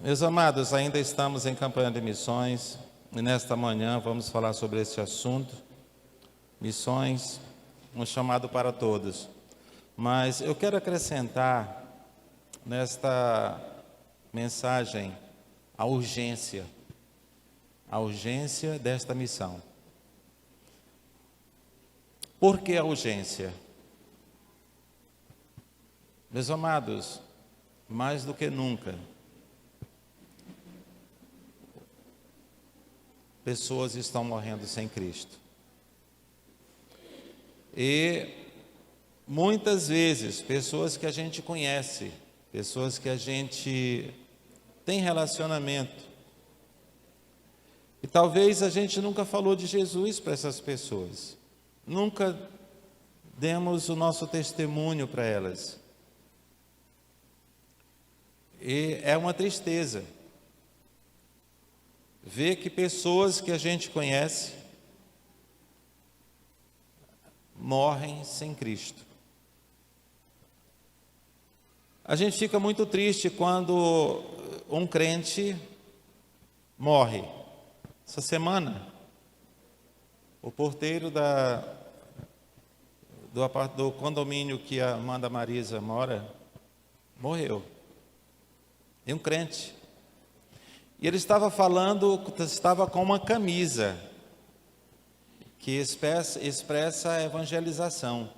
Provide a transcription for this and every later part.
Meus amados, ainda estamos em campanha de missões e nesta manhã vamos falar sobre esse assunto, missões, um chamado para todos. Mas eu quero acrescentar nesta mensagem a urgência desta missão. Por que a urgência? Meus amados, mais do que nunca, pessoas estão morrendo sem Cristo. E muitas vezes, pessoas que a gente conhece, pessoas que a gente tem relacionamento, e talvez a gente nunca falou de Jesus para essas pessoas, nunca demos o nosso testemunho para elas. E é uma tristeza ver que pessoas que a gente conhece morrem sem Cristo. A gente fica muito triste quando um crente morre. Essa semana, o porteiro do condomínio que a Amanda Marisa mora, morreu. E um crente. E ele estava com uma camisa que expressa a evangelização.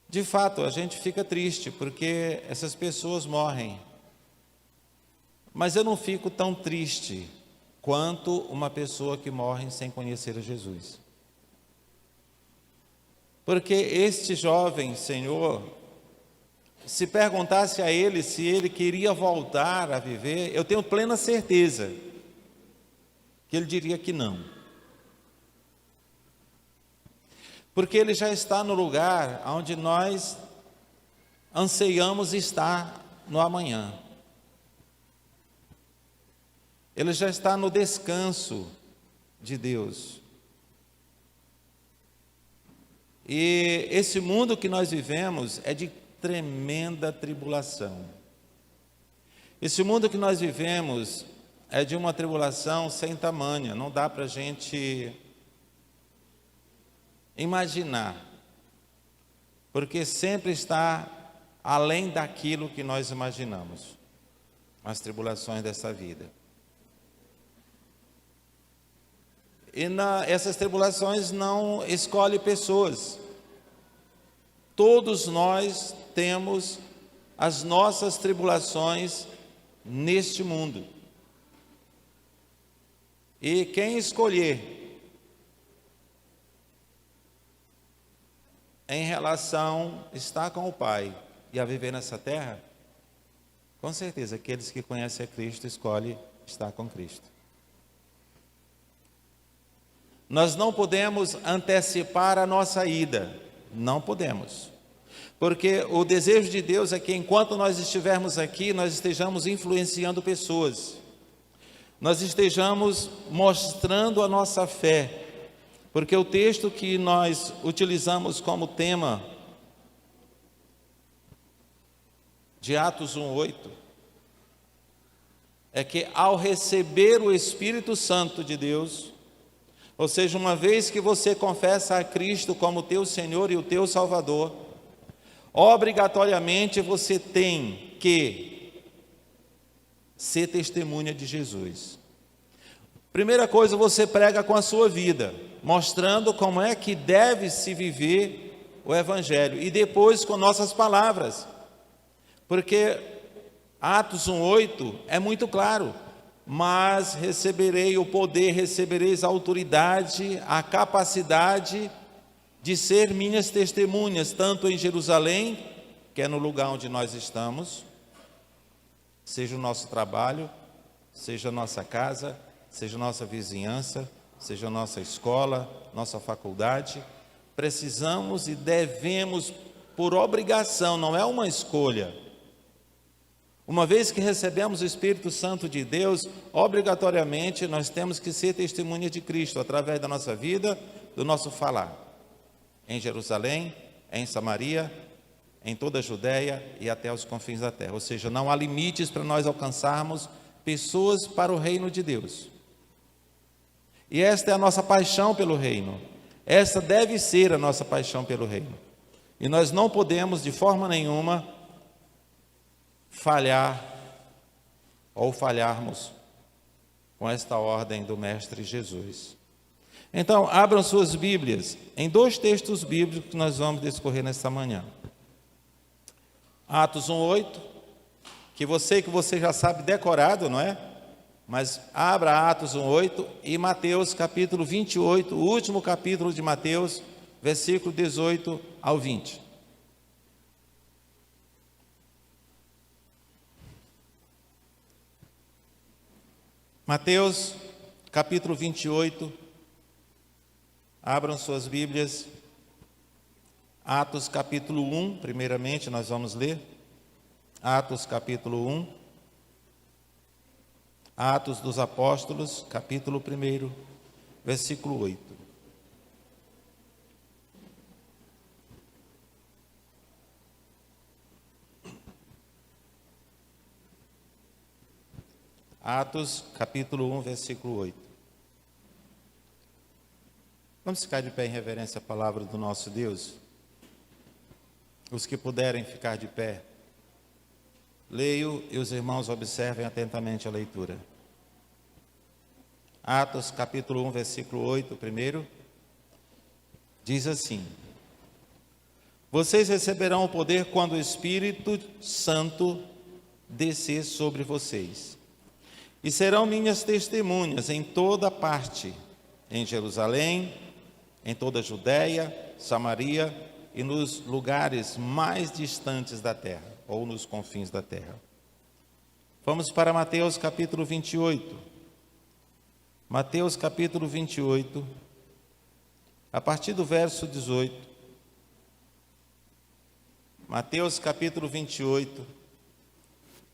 De fato, a gente fica triste porque essas pessoas morrem. Mas eu não fico tão triste quanto uma pessoa que morre sem conhecer a Jesus. Porque este jovem senhor, se perguntasse a ele se ele queria voltar a viver, eu tenho plena certeza que ele diria que não. Porque ele já está no lugar onde nós anseiamos estar no amanhã. Ele já está no descanso de Deus. E esse mundo que nós vivemos é de tremenda tribulação. Esse mundo que nós vivemos é de uma tribulação sem tamanho, não dá para a gente imaginar, porque sempre está além daquilo que nós imaginamos, as tribulações dessa vida. E essas tribulações não escolhem pessoas. Todos nós temos as nossas tribulações neste mundo. E quem escolher em relação a estar com o Pai e a viver nessa terra, com certeza aqueles que conhecem a Cristo escolhem estar com Cristo. Nós não podemos antecipar a nossa ida, não podemos. Porque o desejo de Deus é que enquanto nós estivermos aqui, nós estejamos influenciando pessoas. Nós estejamos mostrando a nossa fé. Porque o texto que nós utilizamos como tema de Atos 1:8 é que ao receber o Espírito Santo de Deus, ou seja, uma vez que você confessa a Cristo como teu Senhor e o teu Salvador, obrigatoriamente você tem que ser testemunha de Jesus. Primeira coisa, você prega com a sua vida, mostrando como é que deve se viver o Evangelho, e depois com nossas palavras, porque Atos 1:8 é muito claro: mas receberei o poder, recebereis a autoridade, a capacidade de ser minhas testemunhas, tanto em Jerusalém, que é no lugar onde nós estamos, seja o nosso trabalho, seja a nossa casa, seja a nossa vizinhança, seja a nossa escola, nossa faculdade. Precisamos e devemos, por obrigação, não é uma escolha. Uma vez que recebemos o Espírito Santo de Deus, obrigatoriamente nós temos que ser testemunha de Cristo, através da nossa vida, do nosso falar. Em Jerusalém, em Samaria em toda a Judéia e até os confins da terra. Ou seja, não há limites para nós alcançarmos pessoas para o reino de Deus. E esta é a nossa paixão pelo reino. Esta deve ser a nossa paixão pelo reino. E nós não podemos, de forma nenhuma, falhar ou falharmos com esta ordem do Mestre Jesus. Então, abram suas Bíblias em 2 textos bíblicos que nós vamos discorrer nesta manhã. Atos 1:8, que você já sabe decorado, não é? Mas abra Atos 1:8 e Mateus capítulo 28, o último capítulo de Mateus, versículo 18 ao 20. Mateus capítulo 28, abram suas Bíblias. Atos capítulo 1, primeiramente nós vamos ler. Atos capítulo 1. Atos dos Apóstolos, capítulo 1, versículo 8. Atos, capítulo 1, versículo 8. Vamos ficar de pé em reverência à palavra do nosso Deus? Os que puderem ficar de pé, leio e os irmãos observem atentamente a leitura. Atos, capítulo 1, versículo 8, primeiro, diz assim: Vocês receberão o poder quando o Espírito Santo descer sobre vocês. E serão minhas testemunhas em toda parte, em Jerusalém, em toda a Judéia, Samaria e nos lugares mais distantes da terra, ou nos confins da terra. Vamos para Mateus capítulo 28. Mateus capítulo 28, a partir do verso 18. Mateus capítulo 28,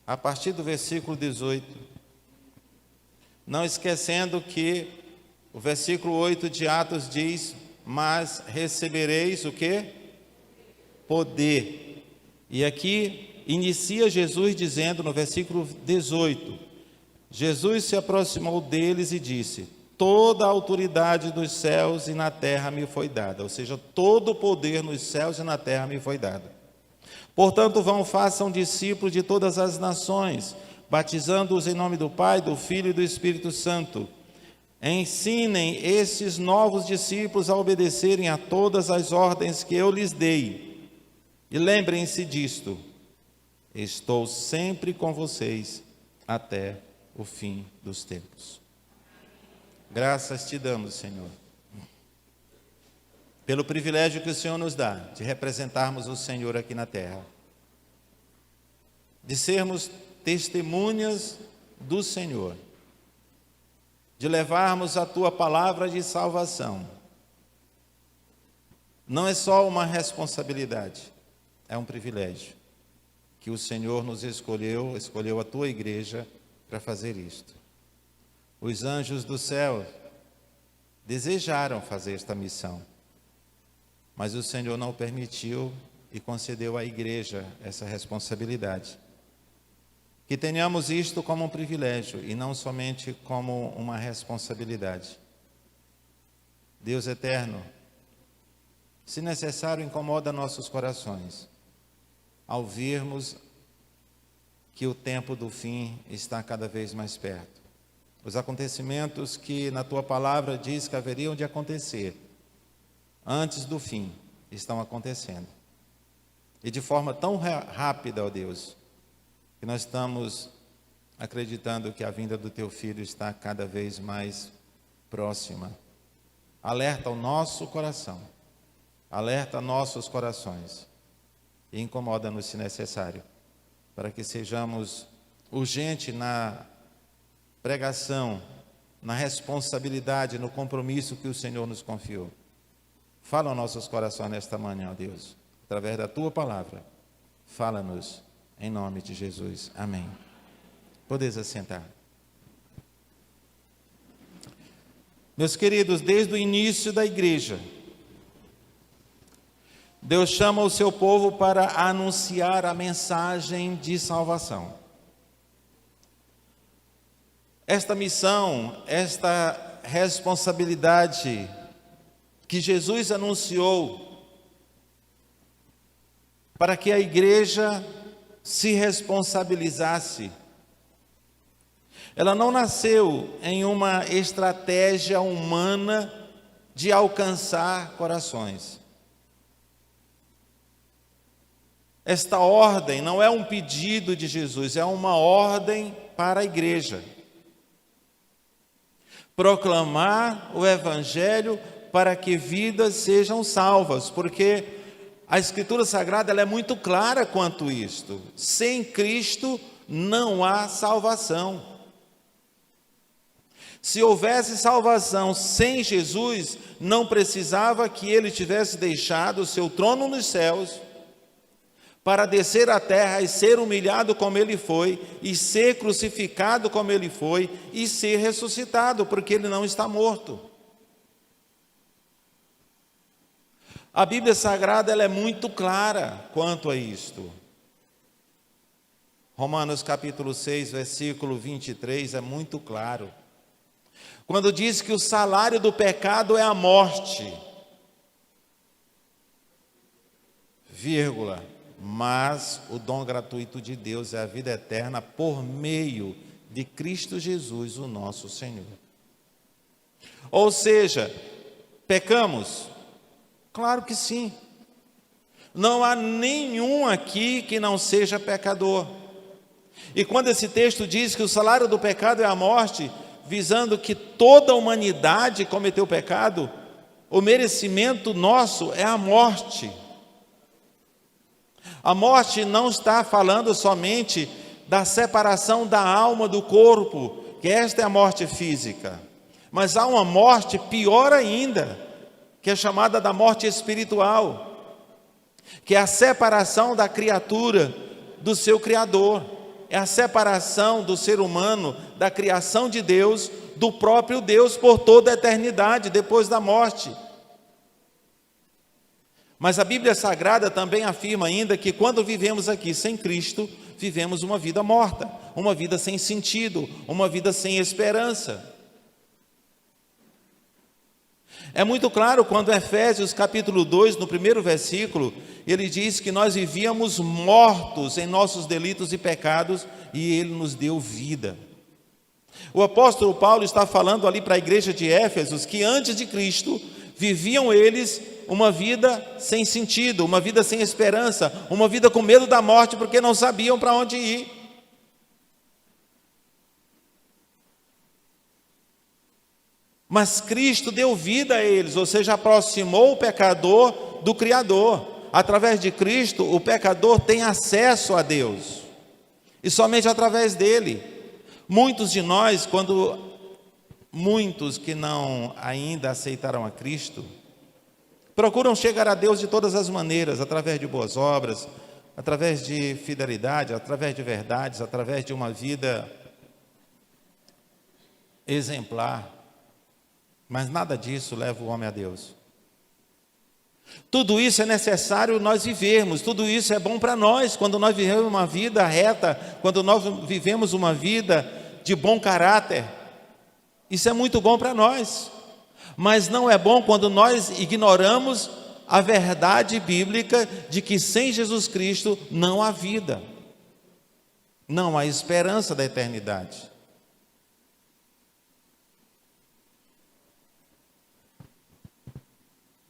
a partir do versículo 18. Não esquecendo que o versículo 8 de Atos diz: Mas recebereis o quê? Poder. E aqui inicia Jesus dizendo no versículo 18: Jesus se aproximou deles e disse: Toda a autoridade dos céus e na terra me foi dada. Ou seja, todo o poder nos céus e na terra me foi dado. Portanto, façam discípulos de todas as nações, batizando-os em nome do Pai, do Filho e do Espírito Santo. Ensinem esses novos discípulos a obedecerem a todas as ordens que eu lhes dei. E lembrem-se disto: estou sempre com vocês até o fim dos tempos. Graças te damos, Senhor, pelo privilégio que o Senhor nos dá de representarmos o Senhor aqui na terra, de sermos testemunhas do Senhor, de levarmos a Tua palavra de salvação. Não é só uma responsabilidade, é um privilégio que o Senhor nos escolheu a Tua igreja para fazer isto. Os anjos do céu desejaram fazer esta missão, mas o Senhor não permitiu e concedeu à igreja essa responsabilidade. Que tenhamos isto como um privilégio e não somente como uma responsabilidade. Deus eterno, se necessário, incomoda nossos corações ao vermos que o tempo do fim está cada vez mais perto. Os acontecimentos que na Tua palavra diz que haveriam de acontecer antes do fim estão acontecendo. E de forma tão rápida, ó Deus, que nós estamos acreditando que a vinda do Teu Filho está cada vez mais próxima. Alerta o nosso coração, alerta nossos corações e incomoda-nos se necessário, para que sejamos urgentes na pregação, na responsabilidade, no compromisso que o Senhor nos confiou. Fala aos nossos corações nesta manhã, ó Deus, através da Tua palavra. Fala-nos. Em nome de Jesus. Amém. Podeis assentar. Meus queridos, desde o início da igreja, Deus chama o seu povo para anunciar a mensagem de salvação. Esta missão, esta responsabilidade que Jesus anunciou para que a igreja se responsabilizasse, ela não nasceu em uma estratégia humana de alcançar corações. Esta ordem não é um pedido de Jesus, é uma ordem para a igreja. Proclamar o Evangelho para que vidas sejam salvas, porque a Escritura Sagrada ela é muito clara quanto a isto. Sem Cristo não há salvação. Se houvesse salvação sem Jesus, não precisava que ele tivesse deixado o seu trono nos céus para descer à terra e ser humilhado como ele foi, e ser crucificado como ele foi, e ser ressuscitado, porque ele não está morto. A Bíblia Sagrada ela é muito clara quanto a isto. Romanos capítulo 6, versículo 23 é muito claro. Quando diz que o salário do pecado é a morte, vírgula, mas o dom gratuito de Deus é a vida eterna por meio de Cristo Jesus, o nosso Senhor. Ou seja, pecamos? Claro que sim. Não há nenhum aqui que não seja pecador. E quando esse texto diz que o salário do pecado é a morte, visando que toda a humanidade cometeu pecado, o merecimento nosso é a morte. A morte não está falando somente da separação da alma do corpo, que esta é a morte física, mas há uma morte pior ainda, que é chamada da morte espiritual, que é a separação da criatura do seu Criador, é a separação do ser humano da criação de Deus, do próprio Deus por toda a eternidade, depois da morte. Mas a Bíblia Sagrada também afirma ainda que quando vivemos aqui sem Cristo, vivemos uma vida morta, uma vida sem sentido, uma vida sem esperança. É muito claro quando Efésios capítulo 2, no primeiro versículo, ele diz que nós vivíamos mortos em nossos delitos e pecados e ele nos deu vida. O apóstolo Paulo está falando ali para a igreja de Éfesos que antes de Cristo viviam eles uma vida sem sentido, uma vida sem esperança, uma vida com medo da morte porque não sabiam para onde ir. Mas Cristo deu vida a eles, ou seja, aproximou o pecador do Criador. Através de Cristo, o pecador tem acesso a Deus, e somente através dele. Muitos de nós, muitos que não ainda aceitaram a Cristo, procuram chegar a Deus de todas as maneiras, através de boas obras, através de fidelidade, através de verdades, através de uma vida exemplar. Mas nada disso leva o homem a Deus. Tudo isso é necessário nós vivermos, tudo isso é bom para nós, quando nós vivemos uma vida reta, quando nós vivemos uma vida de bom caráter, isso é muito bom para nós. Mas não é bom quando nós ignoramos a verdade bíblica de que sem Jesus Cristo não há vida, não há esperança da eternidade.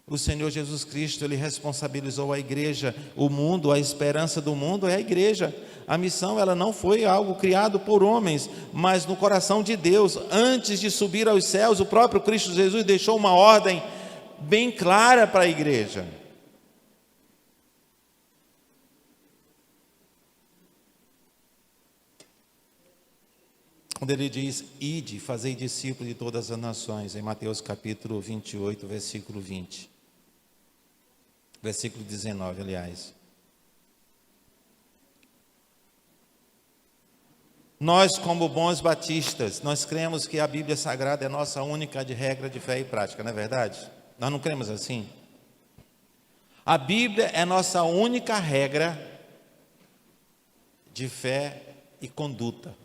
O Senhor Jesus Cristo, Ele responsabilizou a igreja, o mundo, a esperança do mundo é a igreja. A missão, ela não foi algo criado por homens, mas no coração de Deus. Antes de subir aos céus, o próprio Cristo Jesus deixou uma ordem bem clara para a igreja. Quando Ele diz, ide, fazei discípulos de todas as nações, em Mateus capítulo 28, versículo 20. Versículo 19, aliás. Nós, como bons batistas, nós cremos que a Bíblia Sagrada é a nossa única regra de fé e prática, não é verdade? Nós não cremos assim? A Bíblia é nossa única regra de fé e conduta.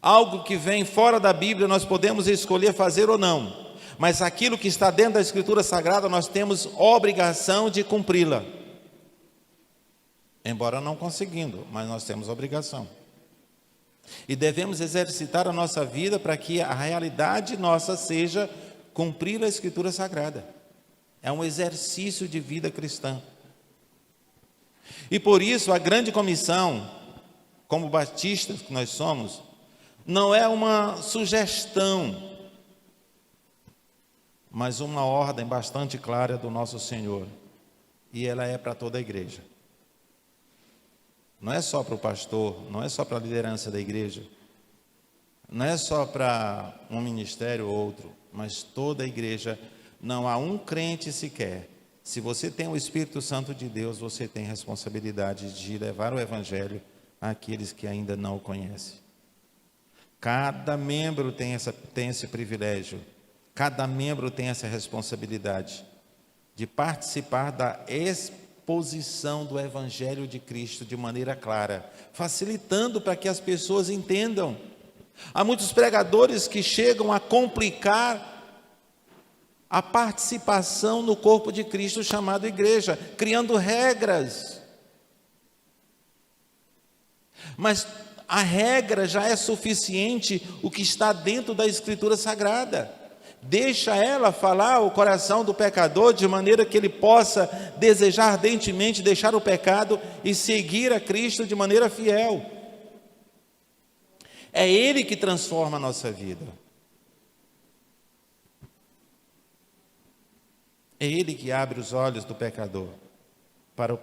Algo que vem fora da Bíblia nós podemos escolher fazer ou não, mas aquilo que está dentro da Escritura Sagrada nós temos obrigação de cumpri-la. Embora não conseguindo, mas nós temos obrigação. E devemos exercitar a nossa vida para que a realidade nossa seja cumprir a Escritura Sagrada. É um exercício de vida cristã. E por isso a grande comissão, como batistas que nós somos, não é uma sugestão, mas uma ordem bastante clara do nosso Senhor. E ela é para toda a igreja. Não é só para o pastor, não é só para a liderança da igreja, não é só para um ministério ou outro, mas toda a igreja. Não há um crente sequer. Se você tem o Espírito Santo de Deus, você tem responsabilidade de levar o Evangelho àqueles que ainda não o conhecem. Cada membro tem esse privilégio, cada membro tem essa responsabilidade de participar da exposição do Evangelho de Cristo de maneira clara, facilitando para que as pessoas entendam. Há muitos pregadores que chegam a complicar a participação no corpo de Cristo chamado igreja, criando regras. Mas a regra já é suficiente, o que está dentro da Escritura Sagrada. Deixa ela falar o coração do pecador, de maneira que ele possa desejar ardentemente deixar o pecado e seguir a Cristo de maneira fiel. É Ele que transforma a nossa vida. É Ele que abre os olhos do pecador para o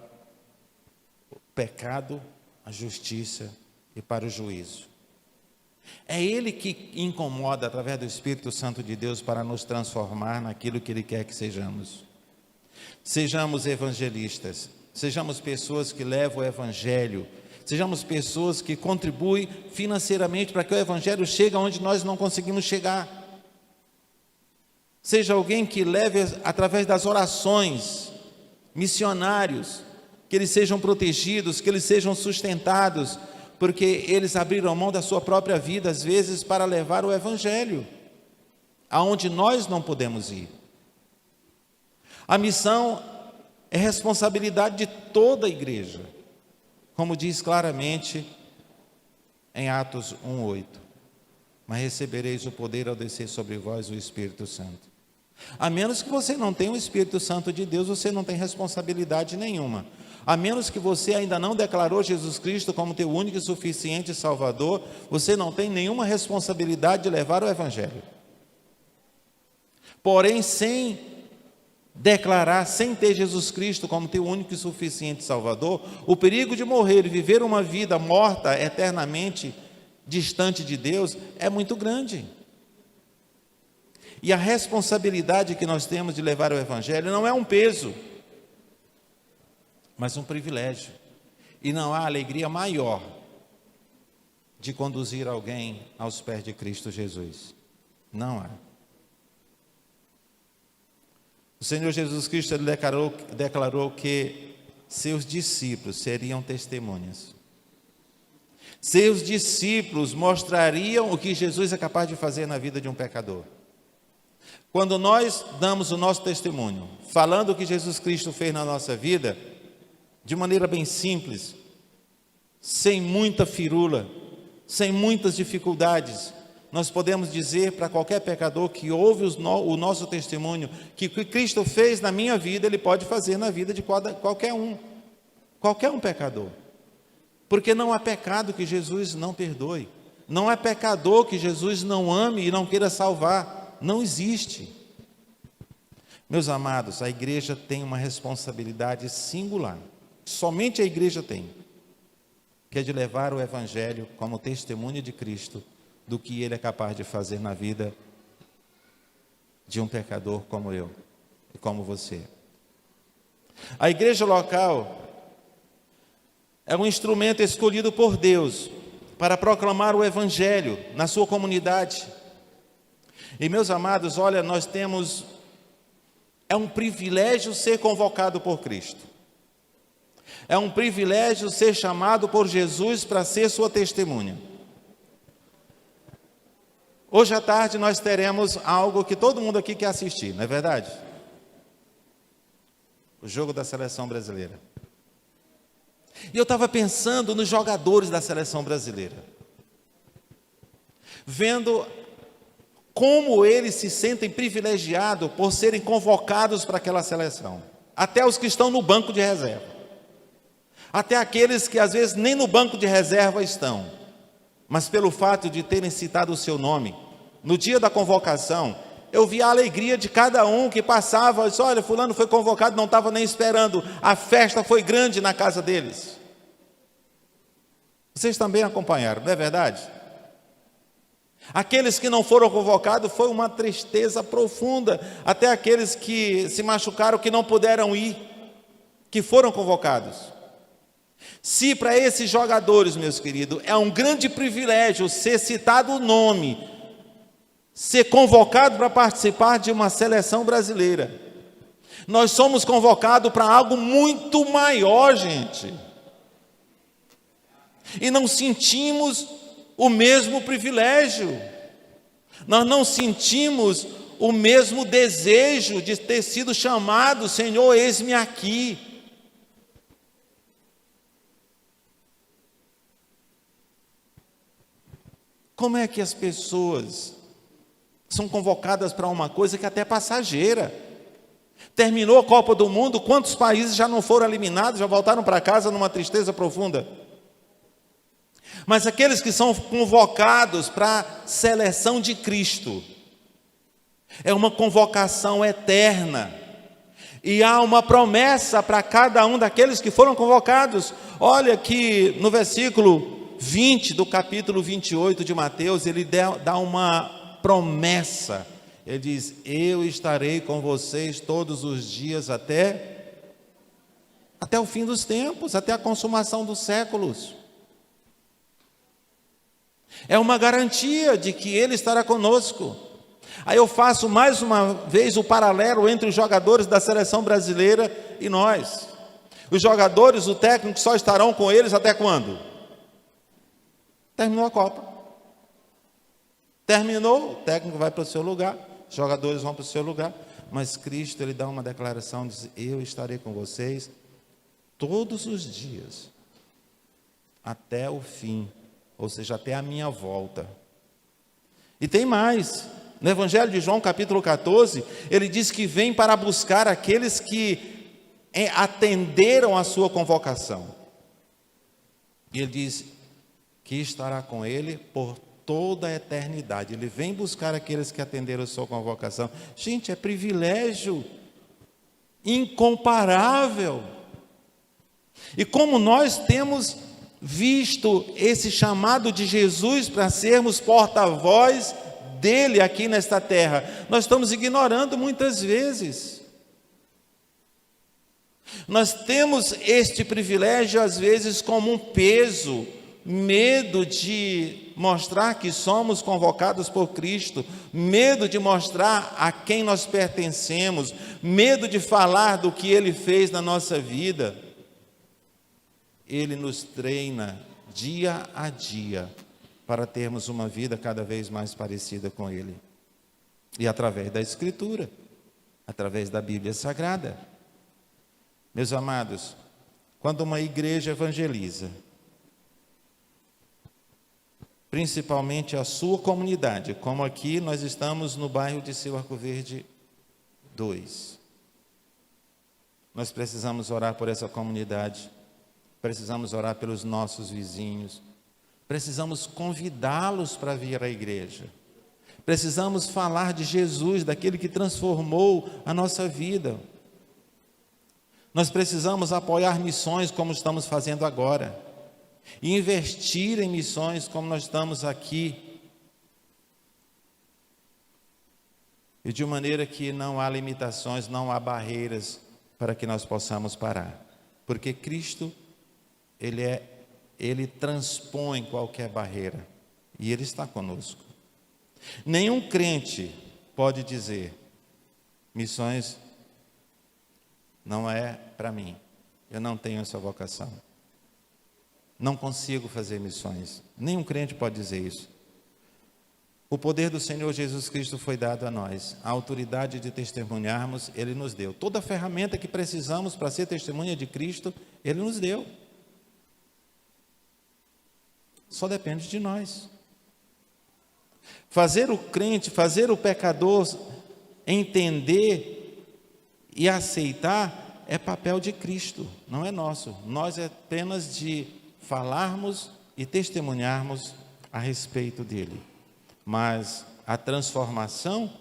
pecado, a justiça e para o juízo. É Ele que incomoda através do Espírito Santo de Deus para nos transformar naquilo que Ele quer que sejamos. Sejamos evangelistas, sejamos pessoas que levam o Evangelho, sejamos pessoas que contribuem financeiramente para que o Evangelho chegue onde nós não conseguimos chegar. Seja alguém que leve através das orações, missionários, que eles sejam protegidos, que eles sejam sustentados, porque eles abriram mão da sua própria vida, às vezes, para levar o Evangelho, aonde nós não podemos ir. A missão é responsabilidade de toda a igreja, como diz claramente em Atos 1:8. Mas recebereis o poder ao descer sobre vós o Espírito Santo. A menos que você não tenha o Espírito Santo de Deus, você não tem responsabilidade nenhuma. A menos que você ainda não declarou Jesus Cristo como teu único e suficiente Salvador, você não tem nenhuma responsabilidade de levar o Evangelho. Porém, sem declarar, sem ter Jesus Cristo como teu único e suficiente Salvador, o perigo de morrer e viver uma vida morta eternamente distante de Deus é muito grande. E a responsabilidade que nós temos de levar o Evangelho não é um peso, mas um privilégio. E não há alegria maior de conduzir alguém aos pés de Cristo Jesus. Não há. O Senhor Jesus Cristo ele declarou que seus discípulos seriam testemunhas. Seus discípulos mostrariam o que Jesus é capaz de fazer na vida de um pecador. Quando nós damos o nosso testemunho, falando o que Jesus Cristo fez na nossa vida, de maneira bem simples, sem muita firula, sem muitas dificuldades, nós podemos dizer para qualquer pecador que ouve o nosso testemunho, que o que Cristo fez na minha vida, Ele pode fazer na vida de qualquer um pecador. Porque não há pecado que Jesus não perdoe, não há pecador que Jesus não ame e não queira salvar. Não existe. Meus amados, a igreja tem uma responsabilidade singular, somente a igreja tem, que é de levar o Evangelho como testemunho de Cristo, do que Ele é capaz de fazer na vida de um pecador como eu e como você. A igreja local é um instrumento escolhido por Deus para proclamar o Evangelho na sua comunidade. E meus amados, olha, nós temos É um privilégio ser convocado por Cristo. É um privilégio ser chamado por Jesus para ser sua testemunha. Hoje à tarde nós teremos algo que todo mundo aqui quer assistir, não é verdade? O jogo da seleção brasileira. E eu estava pensando nos jogadores da seleção brasileira, vendo como eles se sentem privilegiados por serem convocados para aquela seleção. Até os que estão no banco de reserva. Até aqueles que às vezes nem no banco de reserva estão. Mas pelo fato de terem citado o seu nome, no dia da convocação, eu vi a alegria de cada um que passava. Eu disse, olha, fulano foi convocado, não estava nem esperando. A festa foi grande na casa deles. Vocês também acompanharam, não é verdade? Aqueles que não foram convocados, foi uma tristeza profunda. Até aqueles que se machucaram, que não puderam ir, que foram convocados. Se para esses jogadores, meus queridos, é um grande privilégio ser citado o nome, ser convocado para participar de uma seleção brasileira, nós somos convocados para algo muito maior, gente. E não sentimos o mesmo privilégio, nós não sentimos o mesmo desejo de ter sido chamado, Senhor, eis-me aqui. Como é que as pessoas são convocadas para uma coisa que até é passageira? Terminou a Copa do Mundo, quantos países já não foram eliminados, já voltaram para casa numa tristeza profunda? Mas aqueles que são convocados para a seleção de Cristo, é uma convocação eterna, e há uma promessa para cada um daqueles que foram convocados. Olha que no versículo 20 do capítulo 28 de Mateus, ele dá uma promessa. Ele diz, eu estarei com vocês todos os dias até o fim dos tempos, até a consumação dos séculos. É uma garantia de que Ele estará conosco. Aí eu faço mais uma vez o paralelo entre os jogadores da seleção brasileira e nós. Os jogadores, o técnico só estarão com eles até quando? Terminou a Copa. Terminou, o técnico vai para o seu lugar, os jogadores vão para o seu lugar, mas Cristo, Ele dá uma declaração, diz, eu estarei com vocês todos os dias, até o fim, ou seja, até a minha volta. E tem mais, no Evangelho de João, capítulo 14, ele diz que vem para buscar aqueles que atenderam a sua convocação. E ele diz que estará com ele por toda a eternidade. Ele vem buscar aqueles que atenderam a sua convocação. Gente, é privilégio incomparável. E como nós temos visto esse chamado de Jesus para sermos porta-voz dele aqui nesta terra, nós estamos ignorando muitas vezes. Nós temos este privilégio às vezes como um peso, medo de mostrar que somos convocados por Cristo, medo de mostrar a quem nós pertencemos, medo de falar do que Ele fez na nossa vida. Ele nos treina dia a dia para termos uma vida cada vez mais parecida com Ele. E através da Escritura, através da Bíblia Sagrada. Meus amados, quando uma igreja evangeliza, principalmente a sua comunidade, como aqui nós estamos no bairro de Seu Arco Verde 2, nós precisamos orar por essa comunidade, precisamos orar pelos nossos vizinhos, precisamos convidá-los para vir à igreja, precisamos falar de Jesus, daquele que transformou a nossa vida. Nós precisamos apoiar missões como estamos fazendo agora, e investir em missões como nós estamos aqui, e de maneira que não há limitações, não há barreiras para que nós possamos parar, porque Cristo, Ele transpõe qualquer barreira, e Ele está conosco. Nenhum crente pode dizer, missões não é para mim. Eu não tenho essa vocação. Não consigo fazer missões. Nenhum crente pode dizer isso. O poder do Senhor Jesus Cristo foi dado a nós. A autoridade de testemunharmos, Ele nos deu. Toda a ferramenta que precisamos para ser testemunha de Cristo, Ele nos deu. Só depende de nós. Fazer o crente, fazer o pecador entender e aceitar é papel de Cristo, não é nosso. Nós é apenas de falarmos e testemunharmos a respeito dele. Mas a transformação,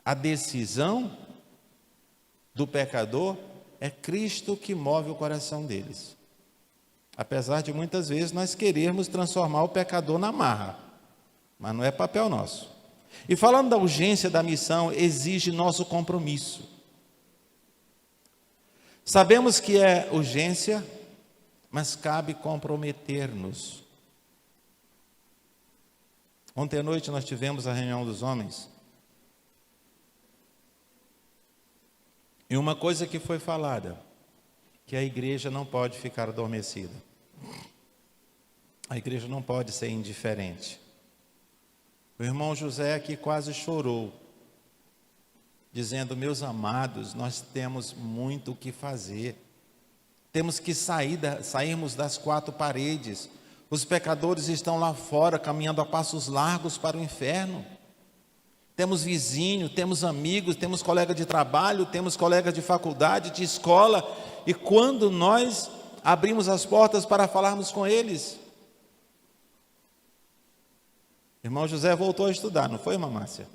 a decisão do pecador é Cristo que move o coração deles. Apesar de muitas vezes nós querermos transformar o pecador na marra, mas não é papel nosso. E falando da urgência da missão, exige nosso compromisso. Sabemos que é urgência, mas cabe comprometer-nos. Ontem à noite nós tivemos a reunião dos homens. E uma coisa que foi falada, que a igreja não pode ficar adormecida. A igreja não pode ser indiferente. O irmão José aqui quase chorou, dizendo: meus amados, nós temos muito o que fazer. Temos que sairmos das quatro paredes. Os pecadores estão lá fora, caminhando a passos largos para o inferno. Temos vizinho, temos amigos, temos colega de trabalho, temos colega de faculdade, de escola. E quando nós abrimos as portas para falarmos com eles? Irmão José voltou a estudar, não foi, irmã Márcia?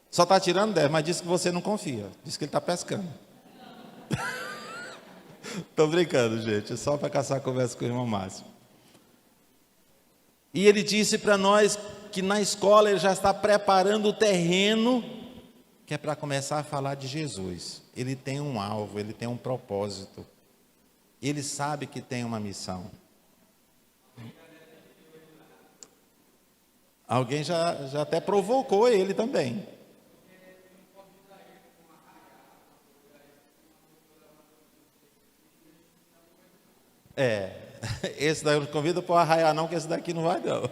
Só está tirando 10, mas disse que você não confia. Disse que ele está pescando. Estou brincando, gente, só para caçar conversa com o irmão Márcio. E ele disse para nós que na escola ele já está preparando o terreno, que é para começar a falar de Jesus. Ele tem um alvo, ele tem um propósito. Ele sabe que tem uma missão. Alguém já até provocou ele também. Esse daí eu não convido para o arraiar não, que esse daqui não vai não.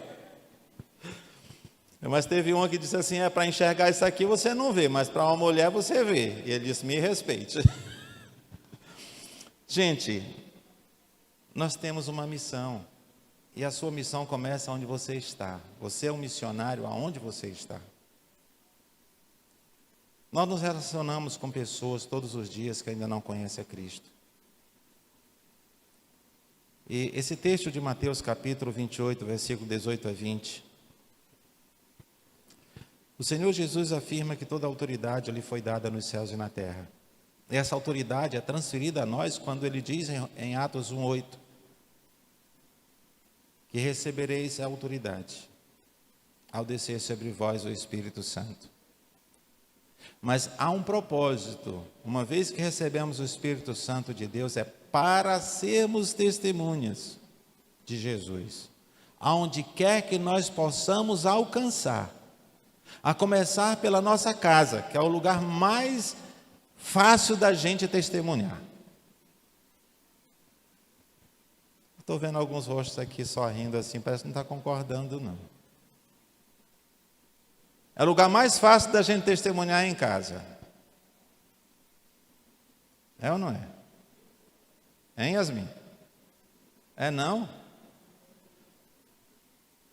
Mas teve um que disse assim: para enxergar isso aqui você não vê, mas para uma mulher você vê. E ele disse: me respeite. Gente, nós temos uma missão. E a sua missão começa onde você está. Você é um missionário aonde você está. Nós nos relacionamos com pessoas todos os dias que ainda não conhecem a Cristo. E esse texto de Mateus capítulo 28, versículo 18 a 20. O Senhor Jesus afirma que toda a autoridade lhe foi dada nos céus e na terra. E essa autoridade é transferida a nós quando ele diz em Atos 1:8 que recebereis a autoridade ao descer sobre vós o Espírito Santo. Mas há um propósito. Uma vez que recebemos o Espírito Santo de Deus, é para sermos testemunhas de Jesus, aonde quer que nós possamos alcançar, a começar pela nossa casa, que é o lugar mais fácil da gente testemunhar. Estou vendo alguns rostos aqui sorrindo assim, parece que não está concordando não. É o lugar mais fácil da gente testemunhar em casa. É ou não é? Hein, Yasmin? É não?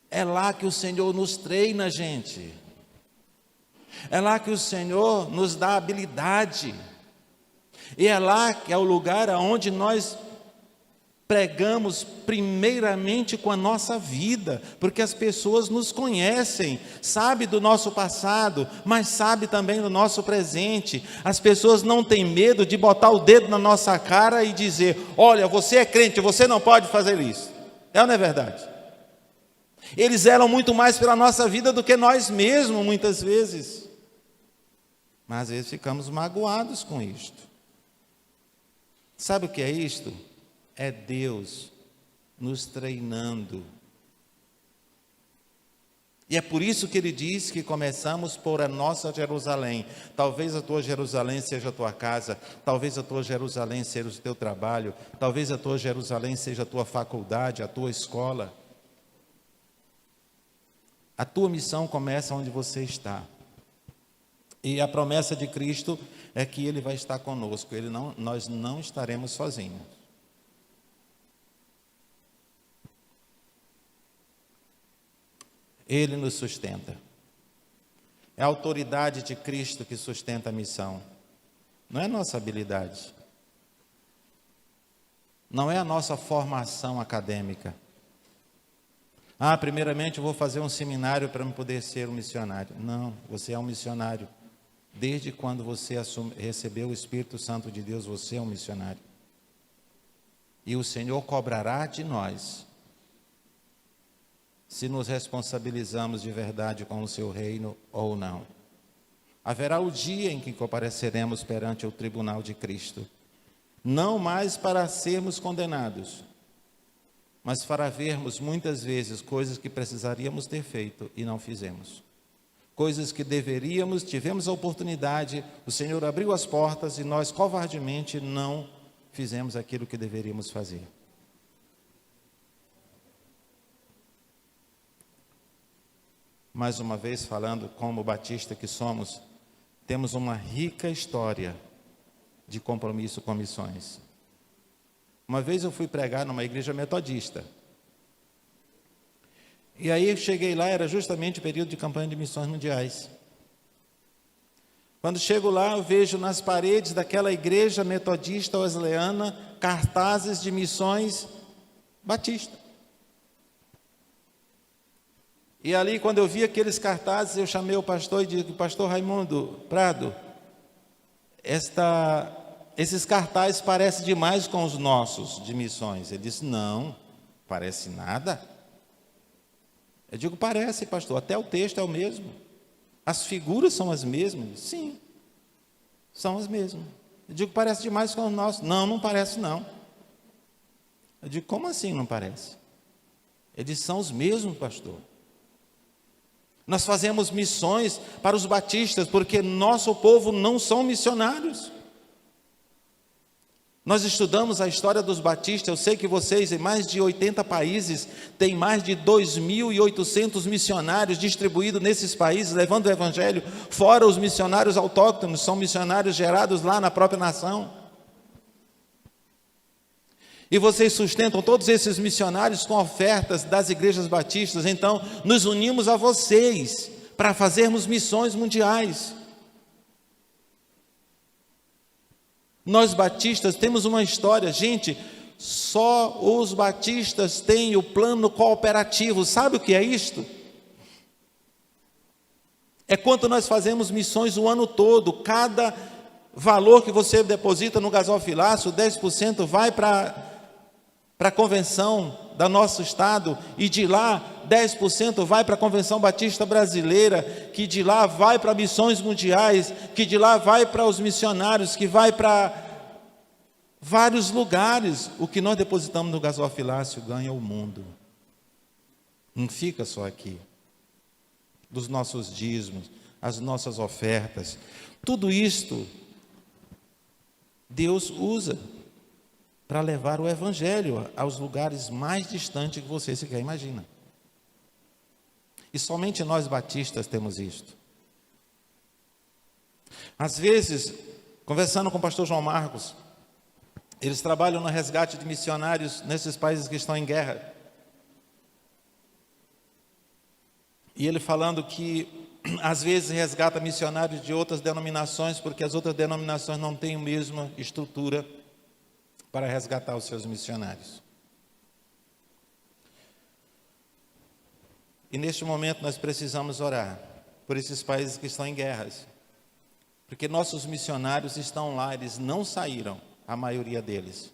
É lá que o Senhor nos treina, gente. É lá que o Senhor nos dá habilidade. E é lá que é o lugar onde nós pregamos primeiramente com a nossa vida, porque as pessoas nos conhecem, sabe do nosso passado, mas sabe também do nosso presente. As pessoas não têm medo de botar o dedo na nossa cara e dizer: olha, você é crente, você não pode fazer isso. É ou não é verdade? Eles zelam muito mais pela nossa vida do que nós mesmos, muitas vezes. Mas às vezes ficamos magoados com isto. Sabe o que é isto? É Deus nos treinando. E é por isso que ele diz que começamos por a nossa Jerusalém. Talvez a tua Jerusalém seja a tua casa, talvez a tua Jerusalém seja o teu trabalho, talvez a tua Jerusalém seja a tua faculdade, a tua escola. A tua missão começa onde você está. E a promessa de Cristo é que Ele vai estar conosco, nós não estaremos sozinhos. Ele nos sustenta. É a autoridade de Cristo que sustenta a missão. Não é nossa habilidade. Não é a nossa formação acadêmica. Primeiramente eu vou fazer um seminário para eu poder ser um missionário. Não, você é um missionário. Desde quando você recebeu o Espírito Santo de Deus, você é um missionário. E o Senhor cobrará de nós se nos responsabilizamos de verdade com o seu reino ou não. Haverá o dia em que compareceremos perante o tribunal de Cristo, não mais para sermos condenados, mas para vermos muitas vezes coisas que precisaríamos ter feito e não fizemos. Coisas que tivemos a oportunidade, o Senhor abriu as portas e nós covardemente não fizemos aquilo que deveríamos fazer. Mais uma vez, falando como batista que somos, temos uma rica história de compromisso com missões. Uma vez eu fui pregar numa igreja metodista. E aí eu cheguei lá, era justamente o período de campanha de missões mundiais. Quando chego lá, eu vejo nas paredes daquela igreja metodista wesleyana cartazes de missões batista. E ali, quando eu vi aqueles cartazes, eu chamei o pastor e disse: pastor Raimundo Prado, esses cartazes parecem demais com os nossos de missões. Ele disse: não, parece nada. Eu digo: parece, pastor, até o texto é o mesmo. As figuras são as mesmas? Sim, são as mesmas. Eu digo: parece demais com os nossos. Não, não parece não. Eu digo: como assim não parece? Ele disse: são os mesmos, pastor. Nós fazemos missões para os batistas, porque nosso povo não são missionários. Nós estudamos a história dos batistas. Eu sei que vocês, em mais de 80 países, têm mais de 2.800 missionários distribuídos nesses países, levando o evangelho, fora os missionários autóctonos, são missionários gerados lá na própria nação. E vocês sustentam todos esses missionários com ofertas das igrejas batistas. Então, nos unimos a vocês para fazermos missões mundiais. Nós batistas temos uma história. Gente, só os batistas têm o plano cooperativo. Sabe o que é isto? É quanto nós fazemos missões o ano todo. Cada valor que você deposita no gasofilácio, 10% vai para a convenção do nosso estado, e de lá 10% vai para a Convenção Batista Brasileira, que de lá vai para missões mundiais, que de lá vai para os missionários, que vai para vários lugares. O que nós depositamos no gasofilácio ganha o mundo, não fica só aqui. Dos nossos dízimos, as nossas ofertas, tudo isto Deus usa para levar o evangelho aos lugares mais distantes que você sequer imagina. E somente nós batistas temos isto. Às vezes, conversando com o pastor João Marcos, eles trabalham no resgate de missionários nesses países que estão em guerra. E ele falando que às vezes resgata missionários de outras denominações, porque as outras denominações não têm a mesma estrutura para resgatar os seus missionários. E neste momento nós precisamos orar por esses países que estão em guerras, porque nossos missionários estão lá, eles não saíram, a maioria deles.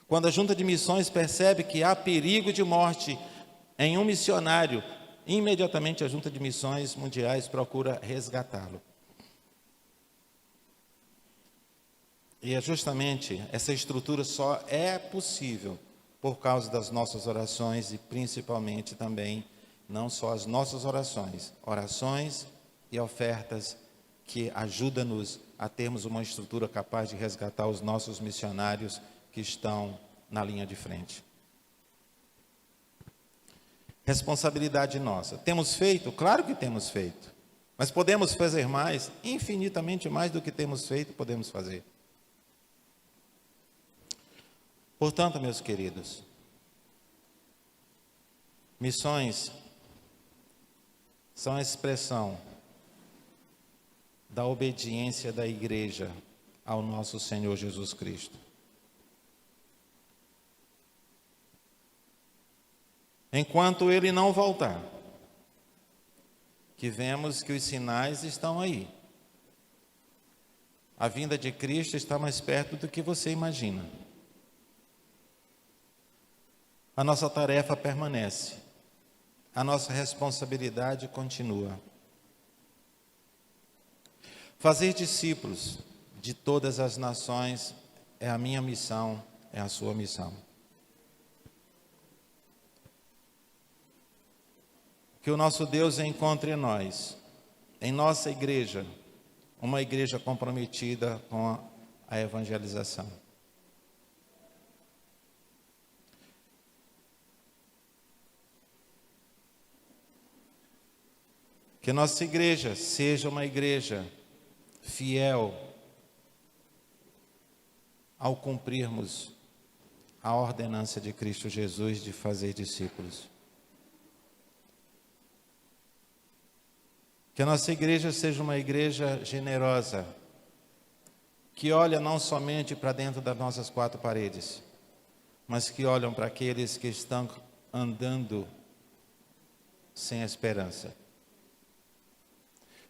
Quando a junta de missões percebe que há perigo de morte em um missionário, imediatamente a junta de missões mundiais procura resgatá-lo. E é justamente essa estrutura só é possível por causa das nossas orações e principalmente também não só as nossas orações e ofertas que ajudam-nos a termos uma estrutura capaz de resgatar os nossos missionários que estão na linha de frente. Responsabilidade nossa. Temos feito? Claro que temos feito. Mas podemos fazer mais, infinitamente mais do que temos feito, podemos fazer. Portanto, meus queridos, missões são a expressão da obediência da igreja ao nosso Senhor Jesus Cristo. Enquanto Ele não voltar, que vemos que os sinais estão aí. A vinda de Cristo está mais perto do que você imagina. A nossa tarefa permanece. A nossa responsabilidade continua. Fazer discípulos de todas as nações é a minha missão, é a sua missão. Que o nosso Deus encontre em nós, em nossa igreja, uma igreja comprometida com a evangelização. Que nossa igreja seja uma igreja fiel ao cumprirmos a ordenança de Cristo Jesus de fazer discípulos. Que a nossa igreja seja uma igreja generosa, que olha não somente para dentro das nossas quatro paredes, mas que olham para aqueles que estão andando sem esperança.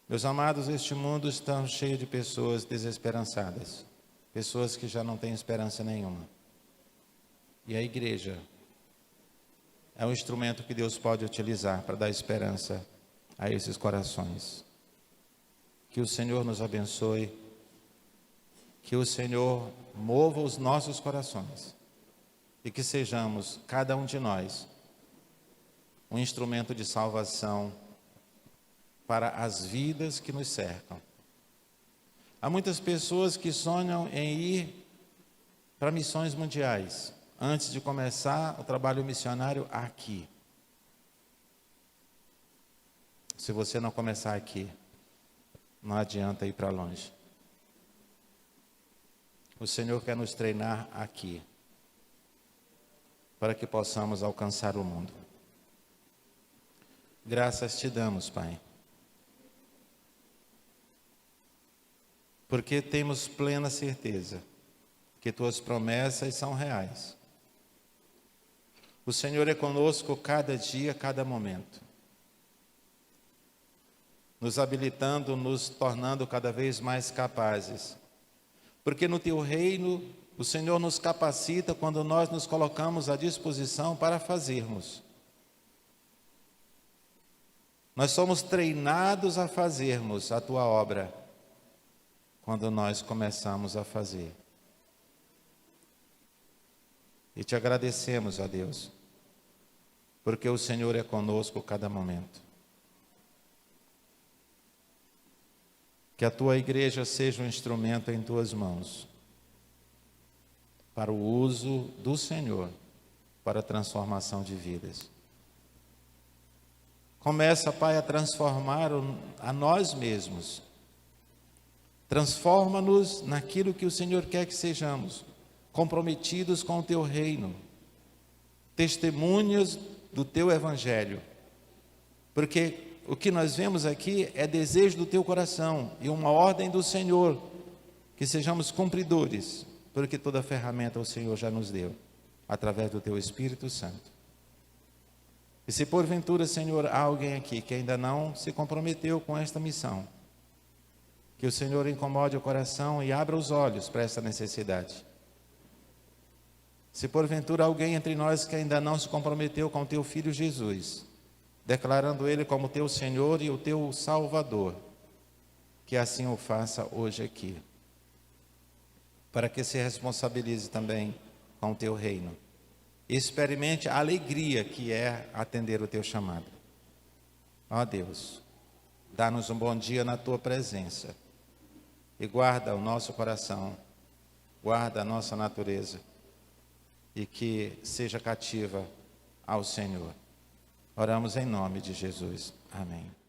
Meus amados, este mundo está cheio de pessoas desesperançadas, pessoas que já não têm esperança nenhuma. E a igreja é um instrumento que Deus pode utilizar para dar esperança a esses corações. Que o Senhor nos abençoe, que o Senhor mova os nossos corações e que sejamos, cada um de nós, um instrumento de salvação para as vidas que nos cercam. Há muitas pessoas que sonham em ir para missões mundiais antes de começar o trabalho missionário aqui. Se você não começar aqui, não adianta ir para longe. O Senhor quer nos treinar aqui, para que possamos alcançar o mundo. Graças te damos, Pai, porque temos plena certeza que tuas promessas são reais. O Senhor é conosco cada dia, cada momento, nos habilitando, nos tornando cada vez mais capazes. Porque no teu reino, o Senhor nos capacita quando nós nos colocamos à disposição para fazermos. Nós somos treinados a fazermos a tua obra quando nós começamos a fazer. E te agradecemos, ó Deus, porque o Senhor é conosco a cada momento. Que a tua igreja seja um instrumento em tuas mãos, para o uso do Senhor, para a transformação de vidas. Começa, Pai, a transformar a nós mesmos. Transforma-nos naquilo que o Senhor quer que sejamos, comprometidos com o teu reino, testemunhas do teu evangelho, porque o que nós vemos aqui é desejo do teu coração e uma ordem do Senhor, que sejamos cumpridores, porque toda a ferramenta o Senhor já nos deu, através do teu Espírito Santo. E se porventura, Senhor, há alguém aqui que ainda não se comprometeu com esta missão, que o Senhor incomode o coração e abra os olhos para essa necessidade. Se porventura alguém entre nós que ainda não se comprometeu com o teu Filho Jesus, declarando Ele como teu Senhor e o teu Salvador, que assim o faça hoje aqui, para que se responsabilize também com o teu reino, e experimente a alegria que é atender o teu chamado. Ó Deus, dá-nos um bom dia na tua presença e guarda o nosso coração, guarda a nossa natureza e que seja cativa ao Senhor. Oramos em nome de Jesus. Amém.